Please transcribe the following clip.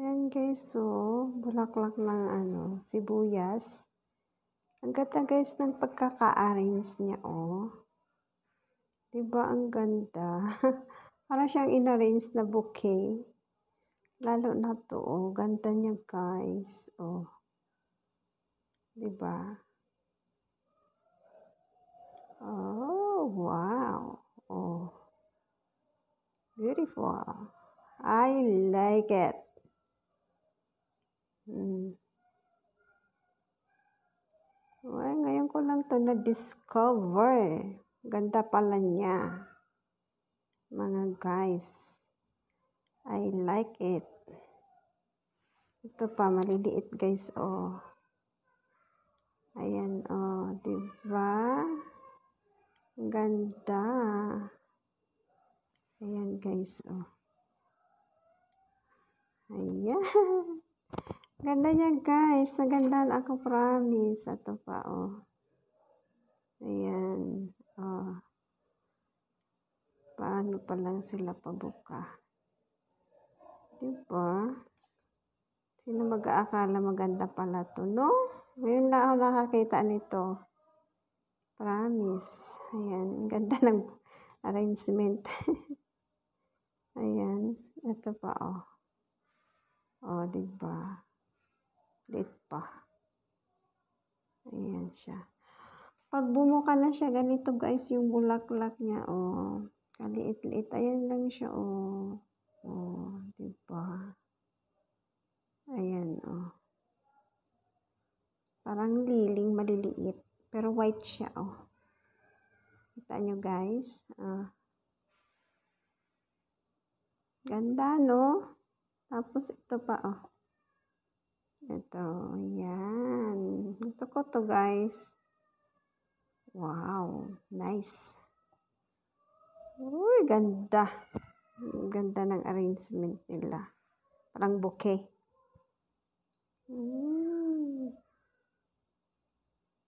Ayan guys, so bulaklak ng sibuyas. Ang ganda guys ng pagkaka-arrange niya, oh. Diba ang ganda? Para siyang in-arrange na bouquet. Lalo na to, oh. Ganda niya guys, oh. Diba? Oh, wow. Oh. Beautiful. I like it. Well, ngayon ko lang to na-discover. Ganda pala niya. Mga guys. I like it. Ito pa, maliliit guys, oh. Ayan, oh. Diba? Ganda. Ayan guys, oh. Ayan. Ganda niya guys. Nagandaan ako, promise. Ito pa, oh. Ayan, oh. Paano pa lang sila pabuka? Diba? Sino mag-aakala maganda pala to, no? Ngayon lang ako nakakita nito. Promise. Ayan, ganda ng arrangement. Ayan, ito pa, oh. Oh, diba? Lit pa. Ayan siya. Pag bumuka na siya, ganito guys, yung bulaklak niya, oh. Kaliit-liit. Ayan lang siya, oh. Oh, diba? Ayan, oh. Parang liling, maliliit. Pero white siya, oh. Kita nyo, guys? Ganda, no? Tapos, ito pa, oh. Ito, yan. Gusto ko to, guys. Wow, nice. Uy, ganda. Ganda ng arrangement nila. Parang bouquet.